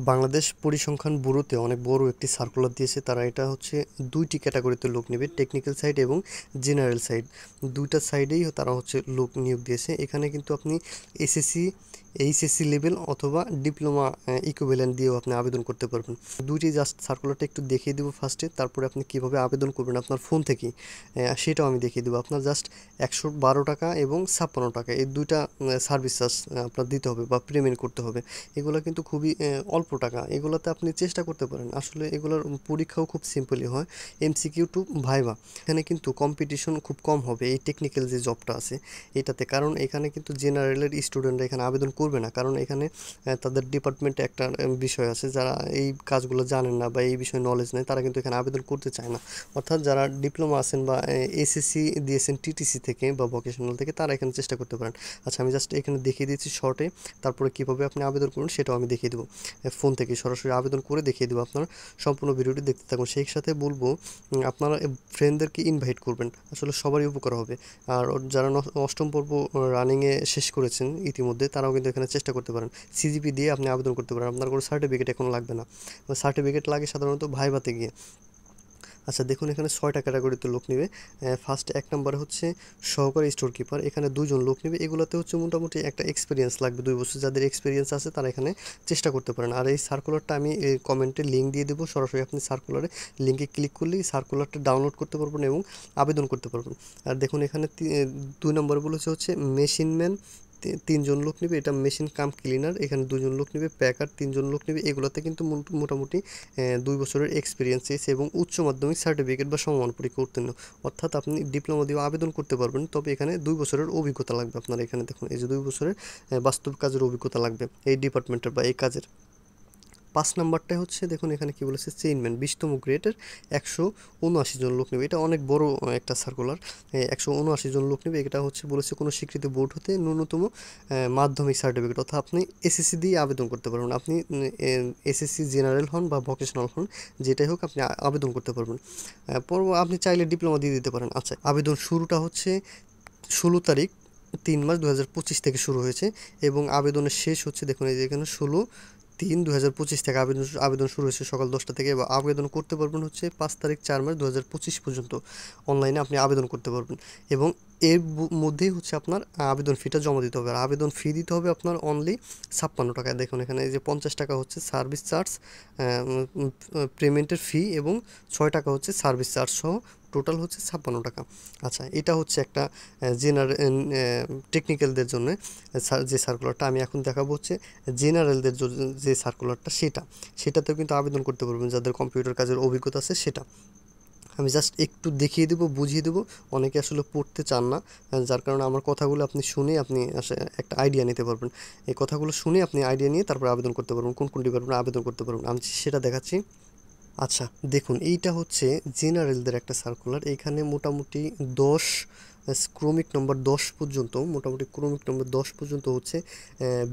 বাংলাদেশ পরিসংখ্যান ব্যুরোতে অনেক বড় একটি সার্কুলার দিয়েছে। তারা এটা হচ্ছে ২টি ক্যাটাগরিতে লোক নেবে, টেকনিক্যাল সাইড এবং জেনারেল সাইড। ২টা সাইডেই তারা হচ্ছে লোক নিয়োগ দিয়েছে। এখানে কিন্তু আপনি এসএসসি, এইচএসসি লেভেল অথবা ডিপ্লোমা ইকুইভ্যালেন্ট দিয়েও আপনি আবেদন করতে পারবেন। ২টি জাস্ট সার্কুলারটা একটু দেখিয়ে দেবো ফার্স্টে, তারপরে আপনি কীভাবে আবেদন করবেন আপনার ফোন থেকেই সেটাও আমি দেখিয়ে দেবো। আপনার জাস্ট ১১২ টাকা এবং ৫৬ টাকা এই ২টা সার্ভিস চার্জ আপনার দিতে হবে বা পেমেন্ট করতে হবে। এগুলো কিন্তু খুবই অল্প টাকা। এগুলোতে আপনি চেষ্টা করতে পারেন। আসলে এগুলোর পরীক্ষাও খুব সিম্পলই হয়, এমসিকিউ টু ভাইভা। এখানে কিন্তু কম্পিটিশন খুব কম হবে এই টেকনিক্যাল যে জবটা আছে এটাতে, কারণ এখানে কিন্তু জেনারেলের স্টুডেন্টরা এখানে আবেদন করবে না, কারণ এখানে তাদের ডিপার্টমেন্টে একটা বিষয় আছে, যারা এই কাজগুলো জানেন না বা এই বিষয়ে নলেজ নেই তারা কিন্তু এখানে আবেদন করতে চায় না। অর্থাৎ যারা ডিপ্লোমা আছেন বা এসএসসি দিয়েছেন টিটিসি থেকে বা ভোকেশনাল থেকে তারা এখানে চেষ্টা করতে পারেন। আচ্ছা, আমি জাস্ট এখানে দেখিয়ে দিচ্ছি শর্টে, তারপরে কীভাবে আপনি আবেদন করুন সেটাও আমি দেখিয়ে দেবো। ফোন থেকে সরাসরি আবেদন করে দেখিয়ে দেবো। আপনারা সম্পূর্ণ ভিডিওটি দেখতে থাকুন। সেই সাথে বলবো আপনারা ফ্রেন্ডদেরকে ইনভাইট করবেন, আসলে সবারই উপকার হবে। আর যারা অষ্টম পর্ব রানিংয়ে শেষ করেছেন ইতিমধ্যে তারাও কিন্তু এখানে চেষ্টা করতে পারেন। সিজিপি দিয়ে আপনি আবেদন করতে পারেন, আপনার কোনো সার্টিফিকেট এখন লাগবে না। সার্টিফিকেট লাগে সাধারণত ভাইভাতে গিয়ে। আচ্ছা দেখুন, এখানে 6টা ক্যাটাগরিতে লোক নেবে। ফার্স্ট 1 নম্বরে হচ্ছে সহকারী স্টোর কিপার, এখানে 2জন লোক নেবে। এগুলোতে হচ্ছে মোটামুটি একটা এক্সপিরিয়েন্স লাগবে, 2 বছর। যাদের এক্সপিরিয়েন্স আছে তারা এখানে চেষ্টা করতে পারেন। আর এই সার্কুলারটা আমি কমেন্টে লিঙ্ক দিয়ে দেবো, সরাসরি আপনি সার্কুলারে লিঙ্কে ক্লিক করলেই সার্কুলারটা ডাউনলোড করতে পারবেন এবং আবেদন করতে পারবেন। আর দেখুন এখানে 2 নম্বরে বলেছে হচ্ছে মেশিনম্যান, 3জন লোক নেবে, এটা মেশিন কাম ক্লিনার। এখানে 2জন লোক নেবে। প্যাকার 3জন লোক নেবে। এগুলোতে কিন্তু মোটামুটি 2 বছরের এক্সপিরিয়েন্স চেয়েছে এবং উচ্চ মাধ্যমিক সার্টিফিকেট বা সমমান পরীক্ষা উত্তীর্ণ। অর্থাৎ আপনি ডিপ্লোমা দিয়েও আবেদন করতে পারবেন, তবে এখানে 2 বছরের অভিজ্ঞতা লাগবে আপনার। এখানে দেখুন এই যে 2 বছরের বাস্তব কাজের অভিজ্ঞতা লাগবে এই ডিপার্টমেন্টের বা এই কাজের। 5 নাম্বারটাই হচ্ছে দেখুন এখানে কি বলেছে, চেইনম্যান 20তম গ্রেডের 179 জন লোক নেবে। এটা অনেক বড় একটা সার্কুলার। 179 জন লোক নেবে। এটা হচ্ছে বলেছে কোনো স্বীকৃত বোর্ড হতে ন্যূনতম মাধ্যমিক সার্টিফিকেট, অর্থাৎ আপনি এসএসসি দিয়ে আবেদন করতে পারবেন। আপনি এসএসসি জেনারেল হন বা ভোকেশনাল হন, যেটাই হোক আপনি আবেদন করতে পারবেন। আপনি চাইলে ডিপ্লোমা দিয়ে দিতে পারেন। আচ্ছা, আবেদন শুরুটা হচ্ছে 16 তারিখ 3 মাস 2025 থেকে শুরু হয়েছে এবং আবেদনের শেষ হচ্ছে দেখুন এই যে এখানে 16/3/2025 থেকে আবেদন শুরু হয়েছে সকাল 10টা থেকে, এবং আবেদন করতে পারবেন হচ্ছে 5 তারিখ 4 মাস 2025 পর্যন্ত অনলাইনে আপনি আবেদন করতে পারবেন। এবং এর মধ্যেই হচ্ছে আপনার আবেদন ফিটা জমা দিতে হবে। আর আবেদন ফি দিতে হবে আপনার অনলি 56 টাকা। দেখুন এখানে এই যে 50 টাকা হচ্ছে সার্ভিস চার্জ, পেমেন্টের ফি, এবং 6 টাকা হচ্ছে সার্ভিস চার্জ সহ টোটাল হচ্ছে 56 টাকা। আচ্ছা, এটা হচ্ছে একটা টেকনিক্যালদের জন্য যে সার্কুলারটা। আমি এখন দেখাবো হচ্ছে জেনারেলদের যে সার্কুলারটা, সেটাতেও কিন্তু আবেদন করতে পারবেন যাদের কম্পিউটার কাজের অভিজ্ঞতা আছে সেটা। আমি জাস্ট একটু দেখিয়ে দেবো, বুঝিয়ে দেবো। অনেকে আসলে পড়তে চান না, যার কারণে আমার কথাগুলো আপনি শুনে আপনি আসলে একটা আইডিয়া নিতে পারবেন। এই কথাগুলো শুনে আপনি আইডিয়া নিয়ে তারপর আবেদন করতে পারবেন, কোন কোন ডিপার্টমেন্টে আবেদন করতে পারবেন আমি সেটা দেখাচ্ছি। আচ্ছা দেখুন, এইটা হচ্ছে জেনারেলদের একটা সার্কুলার। এখানে মোটামুটি 10 ক্রমিক নম্বর 10 পর্যন্ত, মোটামুটি ক্রমিক নম্বর 10 পর্যন্ত হচ্ছে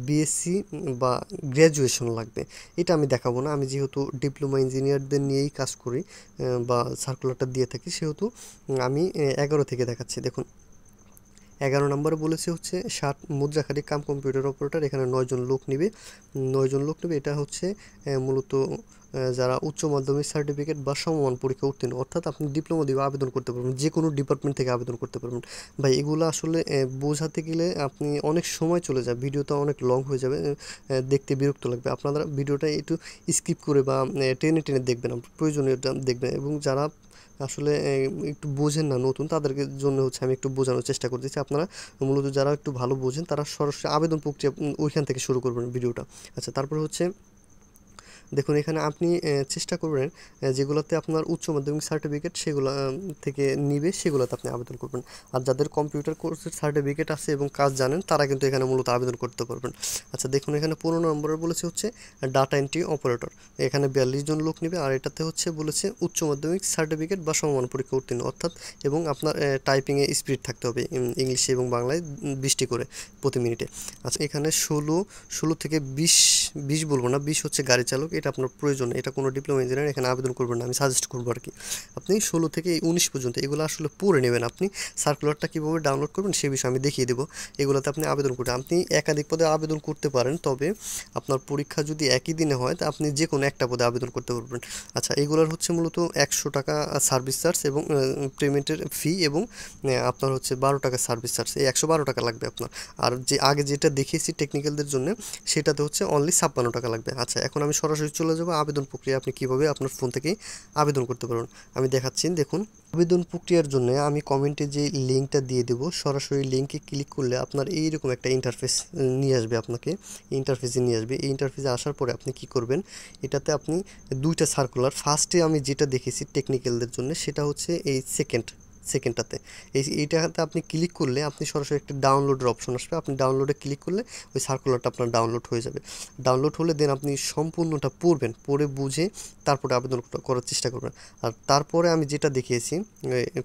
বিএসসি বা গ্র্যাজুয়েশন লাগবে। এটা আমি দেখাবো না, আমি যেহেতু ডিপ্লোমা ইঞ্জিনিয়ারদের নিয়েই কাজ করি বা সার্কুলারটা দিয়ে থাকি, সেহেতু আমি 11 থেকে দেখাচ্ছি। দেখুন 11 নম্বরে বলেছে হচ্ছে 60 মুদ্রাখালী কাম কম্পিউটার অপারেটর, এখানে 9 জন লোক নেবে। 9 জন লোক নেবে। এটা হচ্ছে মূলত যারা উচ্চ মাধ্যমিক সার্টিফিকেট বা সমমান পরীক্ষা উত্তীর্ণ, অর্থাৎ আপনি ডিপ্লোমা দিয়ে আবেদন করতে পারবেন, যে কোনো ডিপার্টমেন্ট থেকে আবেদন করতে পারবেন। ভাই এগুলো আসলে বোঝাতে গেলে আপনি অনেক সময় চলে যায়, ভিডিওটা অনেক লং হয়ে যাবে, দেখতে বিরক্ত লাগবে। আপনারা ভিডিওটা একটু স্কিপ করে বা টেনে টেনে দেখবেন, প্রয়োজনীয়টা দেখবেন। এবং যারা আসলে একটু বোঝেন না, নতুন, তাদেরকে জন্য হচ্ছে আমি একটু বোঝানোর চেষ্টা করতেছি। আপনারা মূলত যারা একটু ভালো বোঝেন তারা সরাসরি আবেদন প্রক্রিয়া ওইখান থেকে শুরু করবেন ভিডিওটা। আচ্ছা, তারপরে হচ্ছে দেখুন এখানে আপনি চেষ্টা করবেন যেগুলোতে আপনার উচ্চ মাধ্যমিক সার্টিফিকেট সেগুলো থেকে নিবে, সেগুলোতে আপনি আবেদন করবেন। আর যাদের কম্পিউটার কোর্সের সার্টিফিকেট আছে এবং কাজ জানেন তারা কিন্তু এখানে মূলত আবেদন করতে পারবেন। আচ্ছা দেখুন এখানে 15 নম্বরে বলেছে হচ্ছে ডাটা এন্ট্রি অপারেটর, এখানে 42 জন লোক নেবে। আর এটাতে হচ্ছে বলেছে উচ্চ মাধ্যমিক সার্টিফিকেট বা সমমান পরীক্ষা উত্তীর্ণ, অর্থাৎ এবং আপনার টাইপিংয়ে স্পিড থাকতে হবে ইংলিশে এবং বাংলায় 20টি করে প্রতি মিনিটে। আচ্ছা এখানে 16 থেকে 20 বলবো না, 20 হচ্ছে গাড়ি চালক, এটা এটা আপনার প্রয়োজন, এটা কোনো ডিপ্লোমা ইঞ্জিনিয়ার এখানে আবেদন করবেন না, আমি সাজেস্ট করবো আর কি। আপনি 16 থেকে 19 পর্যন্ত এগুলো আসলে পড়ে নেবেন। আপনি সার্কুলারটা কীভাবে ডাউনলোড করবেন সে বিষয়ে আমি দেখিয়ে দেবো। এগুলোতে আপনি আবেদন করতে, আপনি একাধিক পদে আবেদন করতে পারেন, তবে আপনার পরীক্ষা যদি একই দিনে হয় তা আপনি যে কোনো একটা পদে আবেদন করতে পারবেন। আচ্ছা, এগুলোর হচ্ছে মূলত 100 টাকা সার্ভিস চার্জ এবং পেমেন্টের ফি, এবং আপনার হচ্ছে 12 টাকা সার্ভিস চার্জ, এই 112 টাকা লাগবে আপনার। আর যে আগে যেটা দেখিয়েছি টেকনিক্যালদের জন্য সেটাতে হচ্ছে অনলি 56 টাকা লাগবে। আচ্ছা, এখন আমি সরাসরি চলে যাব আবেদন প্রক্রিয়া আপনি কীভাবে আপনার ফোন থেকেই আবেদন করতে পারবেন আমি দেখাচ্ছি। দেখুন, আবেদন প্রক্রিয়ার জন্য আমি কমেন্টে যে লিঙ্কটা দিয়ে দেবো, সরাসরি লিঙ্কে ক্লিক করলে আপনার এইরকম একটা ইন্টারফেস নিয়ে আসবে, আপনাকে ইন্টারফেসে নিয়ে আসবে। এই ইন্টারফেসে আসার পরে আপনি কি করবেন, এটাতে আপনি দুইটা সার্কুলার, ফার্স্টে আমি যেটা দেখেছি টেকনিক্যালদের জন্য সেটা হচ্ছে এই সেকেন্ডটাতে, এইটাতে আপনি ক্লিক করলে আপনি সরাসরি একটা ডাউনলোডের অপশন আসবে, আপনি ডাউনলোডে ক্লিক করলে ওই সার্কুলারটা আপনার ডাউনলোড হয়ে যাবে। ডাউনলোড হলে দেন আপনি সম্পূর্ণটা পড়বেন, পড়ে বুঝে তারপরে আবেদন করার চেষ্টা করবেন। আর তারপরে আমি যেটা দেখিয়েছি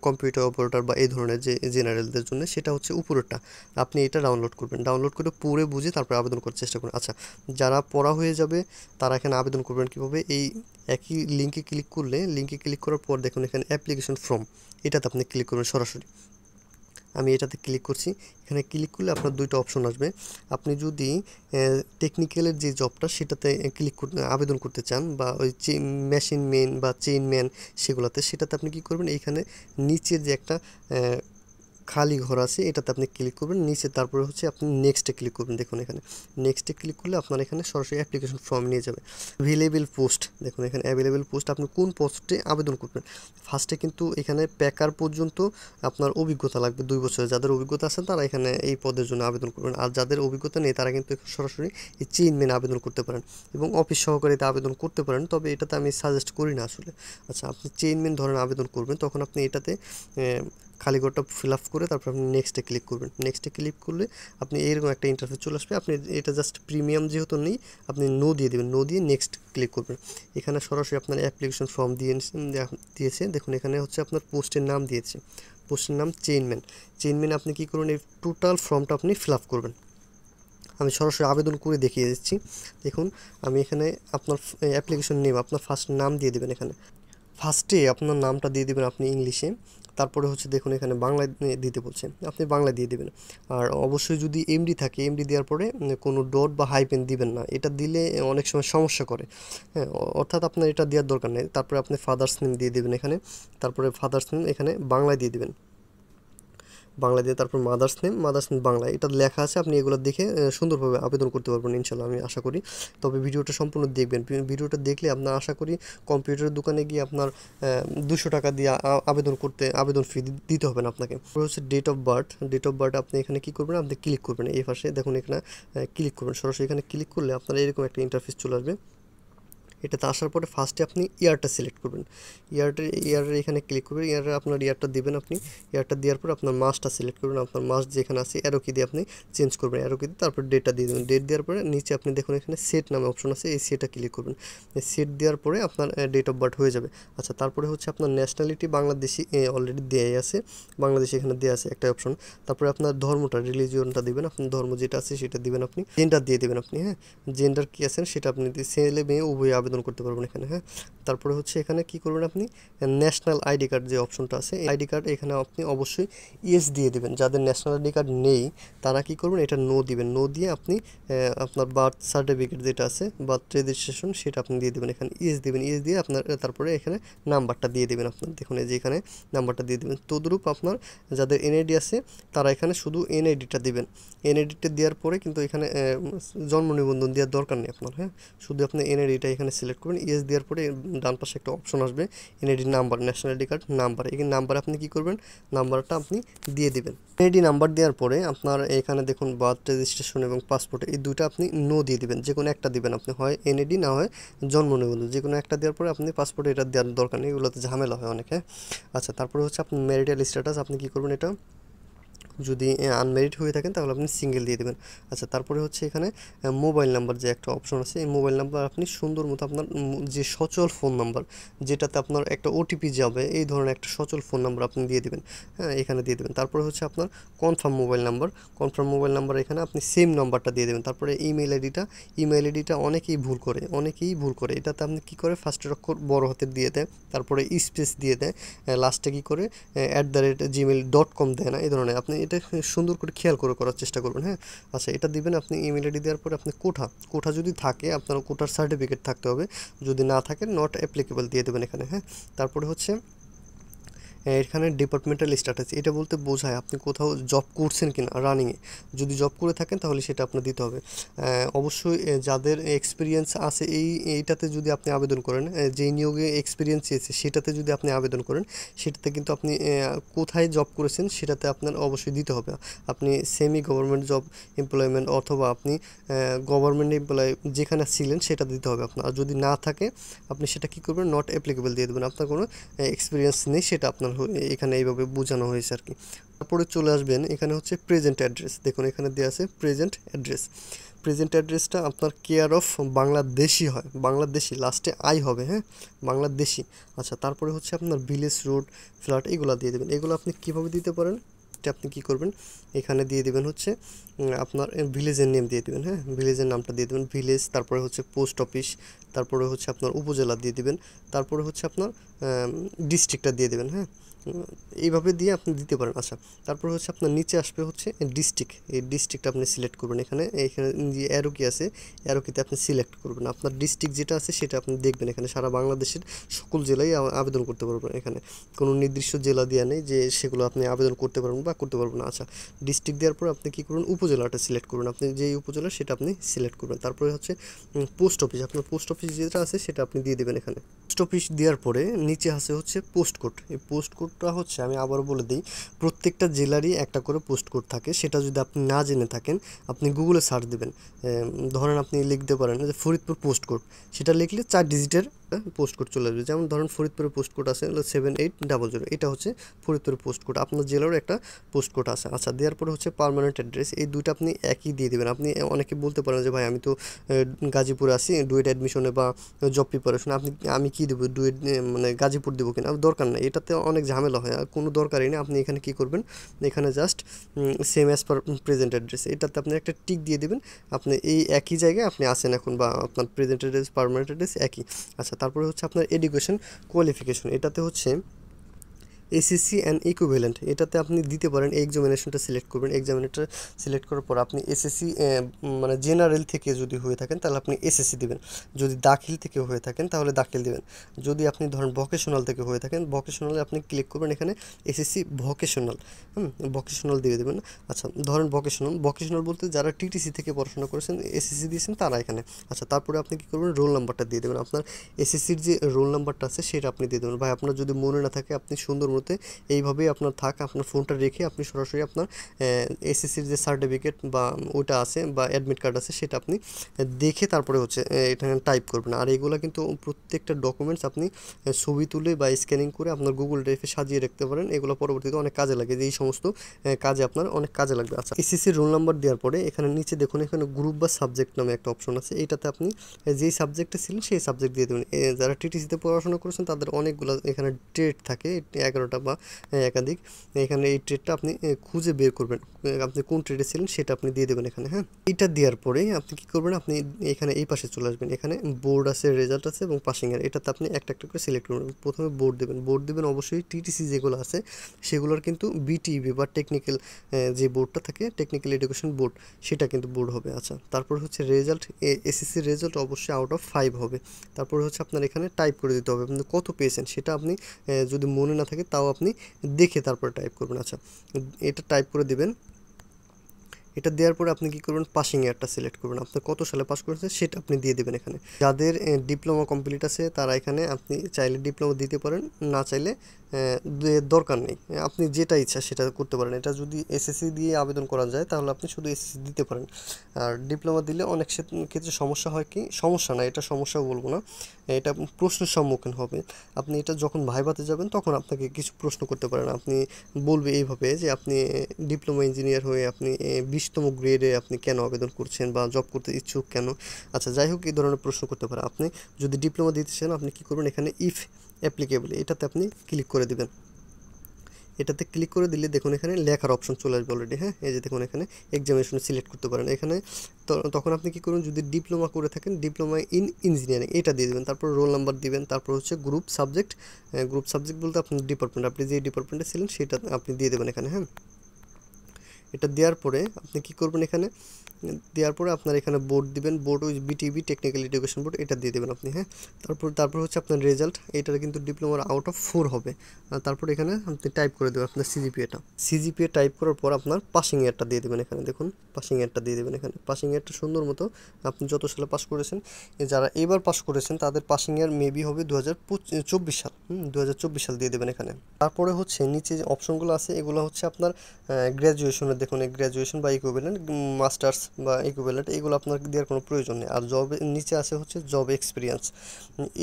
কম্পিউটার অপারেটর বা এই ধরনের যে জেনারেলদের জন্য, সেটা হচ্ছে উপরেরটা, আপনি এটা ডাউনলোড করবেন, ডাউনলোড করে পড়ে বুঝে তারপরে আবেদন করার চেষ্টা করুন। আচ্ছা, যারা পড়া হয়ে যাবে তারা এখানে আবেদন করবেন কীভাবে, এই একই লিঙ্কে ক্লিক করলে, লিঙ্কে ক্লিক করার পর দেখুন এখানে অ্যাপ্লিকেশন ফর্ম, এটাতে আপনি ক্লিক করবেন সরাসরি। আমি এটাতে ক্লিক করছি, এখানে ক্লিক করলে আপনার দুইটা অপশন আসবে। আপনি যদি টেকনিক্যালের যে জবটা সেটাতে ক্লিক আবেদন করতে চান, বা ওই মেশিন ম্যান বা চেইন ম্যান সেটাতে আপনি কি করবেন, এইখানে নিচের যে একটা খালি ঘর আছে এটাতে আপনি ক্লিক করবেন নিচে, তারপরে হচ্ছে আপনি নেক্সটে ক্লিক করবেন। দেখুন এখানে নেক্সটে ক্লিক করলে আপনার এখানে সরাসরি অ্যাপ্লিকেশন ফর্ম নিয়ে যাবে। অ্যাভেলেবেল পোস্ট, দেখুন এখানে অ্যাভেলেবেল পোস্ট, আপনি কোন পোস্টে আবেদন করবেন। ফার্স্টে কিন্তু এখানে প্যাকার পর্যন্ত আপনার অভিজ্ঞতা লাগবে 2 বছরের, যাদের অভিজ্ঞতা আছে তারা এখানে এই পদের জন্য আবেদন করবেন, আর যাদের অভিজ্ঞতা নেই তারা কিন্তু সরাসরি এই চেইনম্যানে আবেদন করতে পারেন এবং অফিস সহকারীতে আবেদন করতে পারেন, তবে এটাতে আমি সাজেস্ট করি না আসলে। আচ্ছা, আপনি চেইনম্যান ধরেন আবেদন করবেন, তখন আপনি এটাতে খালি ঘরটা ফিল আপ করে তারপর আপনি নেক্সটে ক্লিক করবেন। নেক্সটে ক্লিক করলে আপনি এরকম একটা ইন্টারফেস চলে আসবে। আপনি এটা জাস্ট প্রিমিয়াম যেহেতু নেই, আপনি নো দিয়ে দেবেন, নো দিয়ে নেক্সট ক্লিক করবেন। এখানে সরাসরি আপনার অ্যাপ্লিকেশন ফর্ম দিয়েছে, দেখুন এখানে হচ্ছে আপনার পোস্টের নাম দিয়েছে, পোস্টের নাম চেইনম্যান। আপনি কি করবেন, এই টোটাল ফর্মটা আপনি ফিল আপ করবেন। আমি সরাসরি আবেদন করে দেখিয়ে দিচ্ছি। দেখুন আমি এখানে আপনার অ্যাপ্লিকেশন নেম, আপনার ফার্স্ট নাম দিয়ে দেবেন, এখানে ফার্স্টে আপনার নামটা দিয়ে দেবেন আপনি ইংলিশে, তারপরে হচ্ছে দেখুন এখানে বাংলায় দিতে বলছে, আপনি বাংলা দিয়ে দেবেন। আর অবশ্যই যদি এমডি থাকে, এমডি দেওয়ার পরে কোনো ডট বা হাইপেন দিবেন না, এটা দিলে অনেক সময় সমস্যা করে, হ্যাঁ, অর্থাৎ আপনার এটা দেওয়ার দরকার নেই। তারপরে আপনি ফাদার্স নেম দিয়ে দেবেন এখানে, তারপরে ফাদার্স নেম এখানে বাংলায় দিয়ে দেবেন, বাংলা দিয়ে তারপর মাদার্স নেম বাংলা, এটা লেখা আছে, আপনি এগুলো দেখে সুন্দরভাবে আবেদন করতে পারবেন ইনশাল্লাহ, আমি আশা করি। তবে ভিডিওটা সম্পূর্ণ দেখবেন, ভিডিওটা দেখলে আপনার আশা করি কম্পিউটারের দোকানে গিয়ে আপনার 200 টাকা দিয়ে আবেদন ফি দিতে হবে না আপনাকে। হচ্ছে ডেট অফ বার্থ আপনি এখানে কী করবেন, আপনি ক্লিক করবেন এই পাশে, দেখুন এখানে ক্লিক করবেন, সরাসরি এখানে ক্লিক করলে আপনার এরকম একটা ইন্টারফেস চলে আসবে। এটাতে আসার পরে ফার্স্টে আপনি ইয়ারটা সিলেক্ট করবেন, ইয়ারের এখানে ক্লিক করবেন, আপনার ইয়ারটা দিবেন, আপনি ইয়ারটা দেওয়ার পর আপনার মাসটা সিলেক্ট করবেন, আপনার মাস যেখানে আছে অ্যারো কি দিয়ে আপনি চেঞ্জ করবেন, অ্যারো কি দিয়ে তারপর ডেটটা দিয়ে দেবেন। ডেট দেওয়ার পরে নিচে আপনি দেখুন এখানে সেট নামে অপশন আছে, এই সেটটা ক্লিক করবেন। সেট দেওয়ার পরে আপনার ডেট অফ বার্থ হয়ে যাবে। আচ্ছা, তারপরে হচ্ছে আপনার ন্যাশনালিটি বাংলাদেশি অলরেডি দেয়াই আছে, বাংলাদেশি এখানে দেওয়া আছে একটা অপশন। তারপরে আপনার ধর্মটা, রিলিজিয়নটা দিবেন, আপনার ধর্ম যেটা আছে সেটা দিবেন, আপনি জেন্ডার দিয়ে দেবেন আপনি, হ্যাঁ, জেন্ডার কী আছেন সেটা আপনি ছেলে মেয়ে উভয় আবেদন করতে পারবেন এখানে, হ্যাঁ। তারপরে হচ্ছে এখানে কি করবেন, আপনি ন্যাশনাল আইডি কার্ড যে অপশনটা আছে, আইডি কার্ড এখানে আপনি অবশ্যই ইয়েস দিয়ে দেবেন। যাদের ন্যাশনাল আইডি কার্ড নেই তারা কি করবেন, এটা নো দিবেন, নো দিয়ে আপনি আপনার বার্থ সার্টিফিকেট যেটা আছে, বার্থ রেজিস্ট্রেশন সেটা আপনি দিয়ে দেবেন, এখানে ইয়েস দিবেন, ইয়েস দিয়ে আপনার তারপরে এখানে নাম্বারটা দিয়ে দেবেন, আপনার দেখুন এই যে এখানে নাম্বারটা দিয়ে দেবেন। তদ্রূপ আপনার যাদের এনআইডি আছে তারা এখানে শুধু এনআইডিটা দিবেন, এনআইডিটা দেওয়ার পরে কিন্তু এখানে জন্ম নিবন্ধন দেওয়ার দরকার নেই আপনার, হ্যাঁ, শুধু আপনি এনআইডিটা এখানে সিলেক্ট করবেন। ইয়েস দেওয়ার পরে ডান পাশে একটা অপশন আসবে NID number, national ID card number, এই নাম্বার আপনি কি করবেন, নাম্বারটা আপনি দিয়ে দিবেন। এনআইডি নাম্বার দেওয়ার পরে আপনার এখানে দেখুন বার্থ রেজিস্ট্রেশন এবং পাসপোর্ট, এই দুটো আপনি নো দিয়ে দিবেন, যে কোনো একটা দিবেন আপনি, হয় এনআইডি না হয় জন্ম নিবন্ধন, যে কোনো একটা দেওয়ার পরে আপনি পাসপোর্টে এটা দেওয়ার দরকার নেই, এগুলোতে ঝামেলা হয় অনেক, হ্যাঁ। আচ্ছা, তারপরে হচ্ছে আপনার ম্যারিটাল স্ট্যাটাস, আপনি কি করবেন, এটা যদি আনম্যারিড হয়ে থাকেন তাহলে আপনি সিঙ্গেল দিয়ে দেবেন। আচ্ছা, তারপরে হচ্ছে এখানে মোবাইল নাম্বার যে একটা অপশন আছে, এই মোবাইল নাম্বার আপনি সুন্দর মতো আপনার যে সচল ফোন নাম্বার যেটাতে আপনার একটা ওটিপি যাবে, এই ধরনের একটা সচল ফোন নাম্বার আপনি দিয়ে দেবেন। হ্যাঁ, এখানে দিয়ে দেবেন। তারপরে হচ্ছে আপনার কনফার্ম মোবাইল নাম্বার এখানে আপনি সেম নাম্বারটা দিয়ে দেবেন। তারপরে ইমেল আইডিটা অনেকেই ভুল করে। এটাতে আপনি কী করে, ফার্স্টের অক্ষর বড় হাতের দিয়ে দেয়, তারপরে স্পেস দিয়ে দেয়, লাস্টে কী করে @gmail.com দেয় না, এই ধরনের। আপনি এটা সুন্দর করে খেয়াল করে করার চেষ্টা করবেন। হ্যাঁ, আচ্ছা, এটা দিবেন আপনি। ইমেল আইডি দেওয়ার পরে আপনি কোঠা যদি থাকে আপনার কোঠার সার্টিফিকেট থাকতে হবে, যদি না থাকে নট অ্যাপ্লিকেবল দিয়ে দেবেন এখানে। হ্যাঁ, তারপরে হচ্ছে এখানে ডিপার্টমেন্টাল স্ট্যাটাস, এটা বলতে বোঝায় আপনি কোথাও জব করছেন কিনা রানিংয়ে। যদি জব করে থাকেন তাহলে সেটা আপনার দিতে হবে। অবশ্যই যাদের এক্সপিরিয়েন্স আছে এইটাতে যদি আপনি আবেদন করেন, যেই নিয়োগে এক্সপিরিয়েন্স চেয়েছে সেটাতে যদি আপনি আবেদন করেন, সেটাতে কিন্তু আপনি কোথায় জব করেছেন সেটাতে আপনার অবশ্যই দিতে হবে। আপনি সেমি গভর্নমেন্ট জব এমপ্লয়মেন্ট অথবা আপনি গভর্নমেন্ট এমপ্লয় যেখানে ছিলেন সেটা দিতে হবে আপনার। আর যদি না থাকে আপনি সেটা কী করবেন, নট অ্যাপ্লিকেবল দিয়ে দেবেন। আপনার কোনো এক্সপিরিয়েন্স নেই সেটা আপনার এখানে এইভাবে বোঝানো হয়েছে আর কি। তারপরে চলে আসবেন, এখানে হচ্ছে প্রেজেন্ট অ্যাড্রেস। দেখুন এখানে দেওয়া আছে প্রেজেন্ট অ্যাড্রেসটা আপনার কেয়ার অফ বাংলাদেশি হয়, বাংলাদেশি লাস্টে আই হবে। হ্যাঁ, বাংলাদেশি। আচ্ছা, তারপরে হচ্ছে আপনার ভিলেজ, রোড, ফ্ল্যাট এগুলো দিয়ে দেবেন। এগুলো আপনি কীভাবে দিতে পারেন, এটা আপনি কী করবেন, এখানে দিয়ে দেবেন হচ্ছে আপনার ভিলেজের নেম দিয়ে দেবেন। হ্যাঁ, ভিলেজের নামটা দিয়ে দেবেন, ভিলেজ, তারপরে হচ্ছে পোস্ট অফিস, তারপরে হচ্ছে আপনার উপজেলা দিয়ে দেবেন, তারপরে হচ্ছে আপনার ডিস্ট্রিক্টটা দিয়ে দেবেন। হ্যাঁ, এইভাবে দিয়ে আপনি দিতে পারেন। আচ্ছা, তারপর হচ্ছে আপনার নিচে আসবে হচ্ছে ডিস্ট্রিক্ট, এই ডিস্ট্রিক্টটা আপনি সিলেক্ট করবেন। এখানে যে অ্যারো কি আছে, অ্যারো কিতে আপনি সিলেক্ট করবেন আপনার ডিস্ট্রিক্ট যেটা আছে সেটা আপনি দেখবেন। এখানে সারা বাংলাদেশের সকল জেলায় আবেদন করতে পারবেন। এখানে কোনো নির্দিষ্ট জেলা দেওয়া নেই যে সেগুলো আপনি আবেদন করতে পারবেন বা করতে পারবেন না। আচ্ছা, ডিস্ট্রিক্ট দেওয়ার পর আপনি কী করবেন, উপজেলাটা সিলেক্ট করবেন। আপনি যেই উপজেলা সেটা আপনি সিলেক্ট করবেন। তারপরে হচ্ছে পোস্ট অফিস, আপনার পোস্ট অফিস যেটা আছে সেটা আপনি দিয়ে দেবেন এখানে। পোস্ট অফিস দেওয়ার পরে নিচে আছে হচ্ছে পোস্ট কোড। এই পোস্ট কোডটা হচ্ছে, আমি আবারও বলে দিই, প্রত্যেকটা জেলারই একটা করে পোস্ট কোড থাকে। সেটা যদি আপনি না জেনে থাকেন আপনি গুগলে সার্চ দেবেন। ধরেন আপনি লিখতে পারেন যে ফরিদপুর পোস্ট কোড, সেটা লিখলে 4 ডিজিটের পোস্ট কোড চলে আসবে। যেমন ধরেন ফরিদপুরের পোস্ট কোড আছে হলো 7800, এটা হচ্ছে ফরিদপুরের পোস্ট কোড। আপনার জেলারও একটা পোস্ট কোড আছে। আচ্ছা, দেওয়ার পরে হচ্ছে পার্মানেন্ট অ্যাড্রেস, এই দুইটা আপনি একই দিয়ে দেবেন। আপনি অনেকে বলতে পারেন যে ভাই আমি তো গাজীপুরে আছি ডুয়েট অ্যাডমিশনে বা জব প্রিপারেশনে, আমি কী দেবো, ডুয়েট মানে গাজীপুর দেবো কিনা, দরকার নেই, এটাতে অনেক ঝামেলা হয়, আর কোনো দরকারই নেই। আপনি এখানে কী করবেন, এখানে just same as per present address, এটাতে আপনি একটা টিক দিয়ে দেবেন। আপনি এই একই জায়গায় আপনি আছেন এখন, বা আপনার প্রেজেন্ট অ্যাড্রেস পার্মানেন্ট অ্যাড্রেস একই। আচ্ছা, তারপরে হচ্ছে আপনার এডুকেশন কোয়ালিফিকেশন, এটাতে হচ্ছে এসএসসি অ্যান্ড ইকুইভ্যালেন্ট, এটাতে আপনি দিতে পারেন। এক্সামিনেশনটা সিলেক্ট করবেন। এক্সামিনেশনটা সিলেক্ট করার পর আপনি এসএসসি মানে জেনারেল থেকে যদি হয়ে থাকেন তাহলে আপনি এসএসসি দেবেন, যদি দাখিল থেকে হয়ে থাকেন তাহলে দাখিল দেবেন, যদি আপনি ধরেন ভোকেশনাল থেকে হয়ে থাকেন ভোকেশনালে আপনি ক্লিক করবেন এখানে এসএসসি ভোকেশনাল, ভোকেশনাল দিয়ে দেবেন। আচ্ছা, ধরেন ভোকেশনাল বলতে যারা টিটিসি থেকে পড়াশোনা করেছেন, এসএসসি দিয়েছেন তারা এখানে। আচ্ছা, তারপরে আপনি কী করবেন, রোল নাম্বারটা দিয়ে দেবেন। আপনার এসএসসির যে রোল নাম্বারটা আছে সেটা আপনি দিয়ে দেবেন। ভাই আপনার যদি মনে না থাকে আপনি সুন্দর মতো এইভাবেই আপনার আপনার ফোনটা রেখে আপনি সরাসরি আপনার এসএসসির যে সার্টিফিকেট বা ওটা আছে বা অ্যাডমিট কার্ড আছে সেটা আপনি দেখে তারপরে হচ্ছে এখানে টাইপ করবেন। আর এগুলো কিন্তু প্রত্যেকটা ডকুমেন্টস আপনি ছবি তুলে বা স্ক্যানিং করে আপনার গুগল ড্রাইভে সাজিয়ে রাখতে পারেন। এগুলো পরবর্তীতে অনেক কাজে লাগে, যে এই সমস্ত কাজে আপনার অনেক কাজে লাগবে। আচ্ছা, এসএসসির রোল নাম্বার দেওয়ার পরে এখানে নিচে দেখুন এখানে গ্রুপ বা সাবজেক্ট নামে একটা অপশন আছে, এইটাতে আপনি যেই সাবজেক্টে ছিলেন সেই সাবজেক্ট দিয়ে দেবেন। যারা টিটিসিতে পড়াশোনা করেছেন তাদের অনেকগুলো এখানে ট্রেড থাকে, 11টা বা একাধিক। এখানে এই ট্রেডটা আপনি খুঁজে বের করবেন, আপনি কোন ট্রেডে ছিলেন সেটা আপনি দিয়ে দেবেন এখানে। হ্যাঁ, এটা দেওয়ার পরে আপনি কী করবেন, আপনি এখানে এই পাশে চলে আসবেন। এখানে বোর্ড আছে, রেজাল্ট আছে এবং পাসিংয়ের, এটাতে আপনি একটা একটা করে সিলেক্ট করবেন। প্রথমে বোর্ড দেবেন অবশ্যই টিটিসি যেগুলো আছে সেগুলোর কিন্তু বিটিইবি বা টেকনিক্যাল যে বোর্ডটা থাকে, টেকনিক্যাল এডুকেশন বোর্ড, সেটা কিন্তু বোর্ড হবে। আচ্ছা, তারপর হচ্ছে রেজাল্ট, এসএসসির রেজাল্ট অবশ্যই আউট অফ 5 হবে। তারপর হচ্ছে আপনার এখানে টাইপ করে দিতে হবে আপনি কত পেয়েছেন, সেটা আপনি যদি মনে না থাকে তাও আপনি দেখে তারপরে টাইপ করবেন। আচ্ছা, এটা টাইপ করে দিবেন। এটা দেওয়ার পরে আপনি কী করবেন, পাসিং ইয়ারটা সিলেক্ট করবেন, আপনি কত সালে পাস করেছেন সেটা আপনি দিয়ে দেবেন এখানে। যাদের ডিপ্লোমা কমপ্লিট আছে তারা এখানে আপনি চাইলে ডিপ্লোমা দিতে পারেন, না চাইলে দরকার নেই, আপনি যেটা ইচ্ছা সেটা করতে পারেন। এটা যদি এসএসসি দিয়ে আবেদন করা যায় তাহলে আপনি শুধু এসএসসি দিতে পারেন। আর ডিপ্লোমা দিলে অনেক ক্ষেত্রে সমস্যা হয়, কি সমস্যা না, এটা সমস্যা বলবো না, এটা প্রশ্নের সম্মুখীন হবে। আপনি এটা যখন ভাইভাতে যাবেন তখন আপনাকে কিছু প্রশ্ন করতে পারেন, আপনি বলবে এইভাবে যে আপনি ডিপ্লোমা ইঞ্জিনিয়ার হয়ে আপনি 20তম গ্রেডে আপনি কেন আবেদন করছেন বা জব করতে ইচ্ছুক কেন। আচ্ছা যাই হোক, এই ধরনের প্রশ্ন করতে পারে। আপনি যদি ডিপ্লোমা দিতে চান আপনি কী করবেন, এখানে ইফ অ্যাপ্লিকেবল এটাতে আপনি ক্লিক করে দেবেন। এটাতে ক্লিক করে দিলে দেখুন এখানে লেখার অপশন চলে আসবে অলরেডি। হ্যাঁ, এই যে দেখুন এখানে এক্সামিনেশন সিলেক্ট করতে পারেন এখানে। তখন আপনি কী করুন, যদি ডিপ্লোমা করে থাকেন ডিপ্লোমা ইন ইঞ্জিনিয়ারিং এটা দিয়ে দেবেন, তারপর রোল নাম্বার দিবেন, তারপর হচ্ছে গ্রুপ সাবজেক্ট। গ্রুপ সাবজেক্ট বলতে আপনার ডিপার্টমেন্ট, আপনি যে ডিপার্টমেন্টে ছিলেন সেটা আপনি দিয়ে দেবেন এখানে। হ্যাঁ, এটা দেওয়ার পরে আপনি কি করবেন, এখানে দেওয়ার পরে আপনার এখানে বোর্ড দিবেন, বোর্ড ওই বিটিবি টেকনিক্যাল এডুকেশন বোর্ড এটা দিয়ে দেবেন আপনি। হ্যাঁ, তারপর হচ্ছে আপনার রেজাল্ট, এটার কিন্তু ডিপ্লোমার আউট অফ 4 হবে। তারপর এখানে আপনি টাইপ করে দেবেন আপনার সিজিপিএ টাইপ করার পর আপনার পাসিং ইয়ারটা দিয়ে দেবেন এখানে। দেখুন পাসিং ইয়ারটা দিয়ে দেবেন এখানে, পাসিং ইয়ারটা সুন্দর মতো আপনি যত সালে পাস করেছেন, যারা এবার পাস করেছেন তাদের পাসিং ইয়ার মেবি হবে 2024 সাল। 2024 সাল দিয়ে দেবেন এখানে। তারপরে হচ্ছে নিচে যে অপশনগুলো আছে এগুলো হচ্ছে আপনার গ্র্যাজুয়েশনের, দেখুন এই গ্র্যাজুয়েশন বা ইকুইভ্যালেন্ট, মাস্টার্স বা ইকুইভ্যালেন্ট এগুলো আপনার দেওয়ার কোনো প্রয়োজন নেই। আর জবের নিচে আছে হচ্ছে জব এক্সপিরিয়েন্স।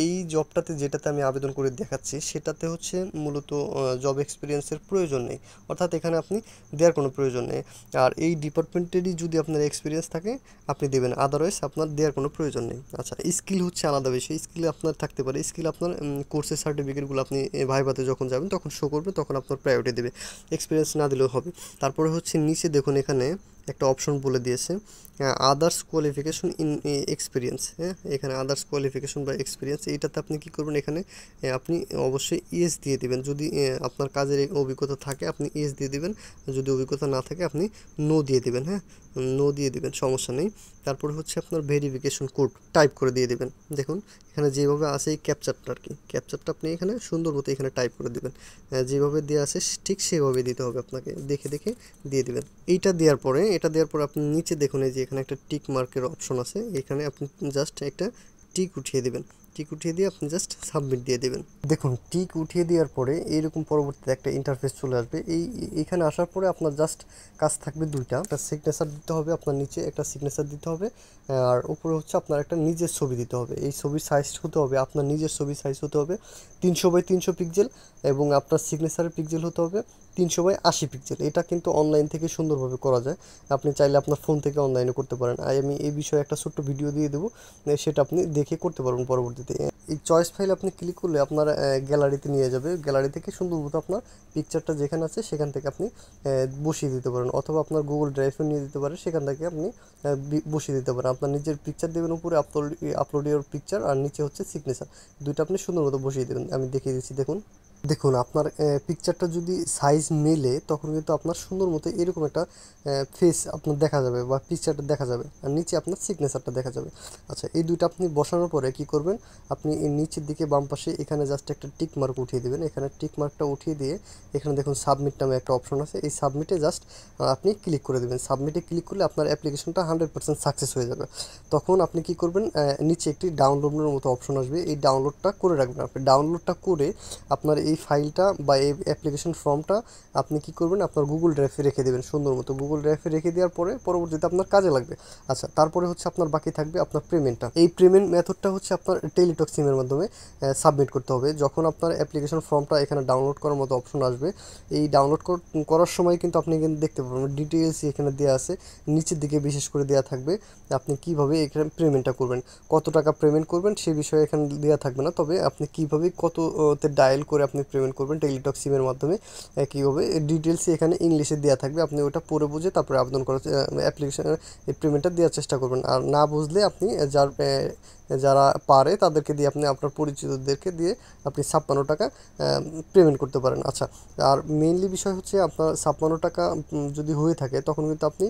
এই জবটাতে যেটাতে আমি আবেদন করে দেখাচ্ছি সেটাতে হচ্ছে মূলত জব এক্সপিরিয়েন্সের প্রয়োজন নেই, অর্থাৎ এখানে আপনি দেওয়ার কোনো প্রয়োজন নেই। আর এই ডিপার্টমেন্টেরই যদি আপনার এক্সপিরিয়েন্স থাকে আপনি দেবেন, আদারওয়াইজ আপনার দেওয়ার কোনো প্রয়োজন নেই। আচ্ছা, স্কিল হচ্ছে আলাদা বিষয়, স্কিল আপনার থাকতে পারে, স্কিল আপনার কোর্সের সার্টিফিকেটগুলো আপনি ভাইভাতে যখন যাবেন তখন শো করবে, তখন আপনার প্রায়োরিটি দেবে, এক্সপিরিয়েন্স না দিলেও হবে। তারপরে হচ্ছে নিচে দেখুন এখানে একটা অপশন বলে দিয়েছে আদার্স কোয়ালিফিকেশন ইন এক্সপিরিয়েন্স। হ্যাঁ, এখানে আদার্স কোয়ালিফিকেশন বা এক্সপিরিয়েন্স এইটাতে আপনি কী করবেন, এখানে আপনি অবশ্যই ইয়েস দিয়ে দেবেন। যদি আপনার কাজের অভিজ্ঞতা থাকে আপনি ইয়েস দিয়ে দেবেন, যদি অভিজ্ঞতা না থাকে আপনি নো দিয়ে দেবেন। হ্যাঁ, নো দিয়ে দেবেন, সমস্যা নেই। তারপরে হচ্ছে আপনার ভেরিফিকেশন কোড টাইপ করে দিয়ে দেবেন। দেখুন এখানে যেভাবে আছে এই ক্যাপচারটা আর কি, ক্যাপচারটা আপনি এখানে সুন্দর মতো এখানে টাইপ করে দেবেন, যেভাবে দেওয়া আছে ঠিক সেভাবে দিতে হবে আপনাকে, দেখে দেখে দিয়ে দেবেন। এটা দেওয়ার পরে আপনি নিচে দেখুন এই যে এখানে একটা টিক মার্কের অপশন আছে, এখানে আপনি জাস্ট একটা টিক উঠিয়ে দেবেন, টিক উঠিয়ে দিয়ে আপনি জাস্ট সাবমিট দিয়ে দেবেন। দেখুন টিক উঠিয়ে দেওয়ার পরে এইরকম পরবর্তীতে একটা ইন্টারফেস চলে আসবে। এইখানে আসার পরে আপনার জাস্ট কাজ থাকবে দুইটা, একটা সিগনেচার দিতে হবে, আপনার নিচে একটা সিগনেচার দিতে হবে, আর উপরে হচ্ছে আপনার একটা নিজের ছবি দিতে হবে। এই ছবির সাইজ হতে হবে, আপনার নিজের ছবির সাইজ হতে হবে 300 বাই 300 পিক্সেল, এবং আপনার সিগনেচারের পিক্সেল হতে হবে 300 বাই 80 পিক্সেল। এটা কিন্তু অনলাইন থেকে সুন্দরভাবে করা যায়, আপনি চাইলে আপনার ফোন থেকে অনলাইনে করতে পারেন। আমি এই বিষয়ে একটা ছোট্ট ভিডিও দিয়ে দেবো, সেটা আপনি দেখে করতে পারবেন পরবর্তীতে। এই চয়েস ফাইল আপনি ক্লিক করলে আপনার গ্যালারিতে নিয়ে যাবে, গ্যালারি থেকে সুন্দর মতো আপনার পিকচারটা যেখানে আছে সেখান থেকে আপনি বসিয়ে দিতে পারেন, অথবা আপনার গুগল ড্রাইভে নিয়ে দিতে পারেন, সেখান থেকে আপনি বসিয়ে দিতে পারেন। আপনার নিজের পিকচার দেবেন, উপরে আপলোড ইউর পিকচার, আর নিচে হচ্ছে সিগনেচার, দুইটা আপনি সুন্দর মতো বসিয়ে দেবেন। আমি দেখিয়ে দিচ্ছি, দেখুন দেখুন আপনার পিকচারটা যদি সাইজ মেলে তখন কিন্তু আপনার সুন্দর মতো এরকম একটা ফেস আপনার দেখা যাবে বা পিকচারটা দেখা যাবে, আর নিচে আপনার সিগনেচারটা দেখা যাবে। আচ্ছা, এই দুইটা আপনি বসানোর পরে কি করবেন, আপনি এই নিচের দিকে বাম পাশে এখানে জাস্ট একটা টিক মার্ক উঠিয়ে দেবেন, এখানে টিক মার্কটা উঠিয়ে দিয়ে এখানে দেখুন সাবমিট নামে একটা অপশন আছে, এই সাবমিটে জাস্ট আপনি ক্লিক করে দেবেন। সাবমিটে ক্লিক করলে আপনার অ্যাপ্লিকেশনটা 100% সাকসেস হয়ে যাবে। তখন আপনি কি করবেন, নিচে একটি ডাউনলোডের মতো অপশন আসবে, এই ডাউনলোডটা করে রাখবেন। আপনি ডাউনলোডটা করে আপনার এই ফাইলটা বা এই অ্যাপ্লিকেশন ফর্মটা আপনি কি করবেন, আপনার গুগল ড্রাইভে রেখে দেবেন, সুন্দর মতো গুগল ড্রাইভে রেখে দেওয়ার পরে পরবর্তীতে আপনার কাজে লাগবে। আচ্ছা, তারপরে হচ্ছে আপনার বাকি থাকবে আপনার পেমেন্টটা। এই পেমেন্ট মেথডটা হচ্ছে আপনার টেলিটক সিমের মাধ্যমে সাবমিট করতে হবে। যখন আপনার অ্যাপ্লিকেশন ফর্মটা এখানে ডাউনলোড করার মতো অপশন আসবে, এই ডাউনলোড করার সময় কিন্তু আপনি কিন্তু দেখতে পাবেন ডিটেলস এখানে দেওয়া আছে, নিচের দিকে বিশেষ করে দেওয়া থাকবে আপনি কিভাবে এখানে পেমেন্টটা করবেন, কত টাকা পেমেন্ট করবেন সে বিষয়ে এখানে দেওয়া থাকবে না, তবে আপনি কিভাবে কততে ডায়াল করে আপনি পেমেন্ট করবেন টেলিটক সিমের মাধ্যমে কীভাবে ডিটেলসই এখানে ইংলিশে দেওয়া থাকবে, আপনি ওটা পড়ে বুঝে তারপরে আবেদন করার অ্যাপ্লিকেশনের এই পেমেন্টটা দেওয়ার চেষ্টা করবেন। আর না বুঝলে আপনি যারা পারে তাদেরকে দিয়ে আপনি আপনার পরিচিতদেরকে দিয়ে আপনি 56 টাকা পেমেন্ট করতে পারেন। আচ্ছা, আর মেইনলি বিষয় হচ্ছে আপনার 56 টাকা যদি হয়ে থাকে তখন কিন্তু আপনি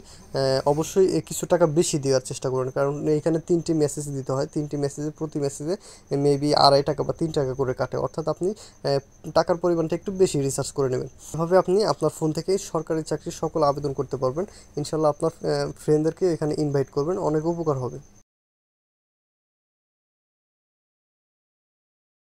অবশ্যই কিছু টাকা বেশি দেওয়ার চেষ্টা করবেন, কারণ এখানে 3টি মেসেজ দিতে হয়, 3টি মেসেজে প্রতি মেসেজে মেবি 2.5 টাকা বা 3 টাকা করে কাটে, অর্থাৎ আপনি টাকার পরিমাণটা একটু বেশি রিসার্চ করে নেবেন। এভাবে আপনি আপনার ফোন থেকেই সরকারি চাকরির সকল আবেদন করতে পারবেন। ইনশাল্লাহ আপনার ফ্রেন্ডদেরকে এখানে ইনভাইট করবেন, অনেক উপকার হবে।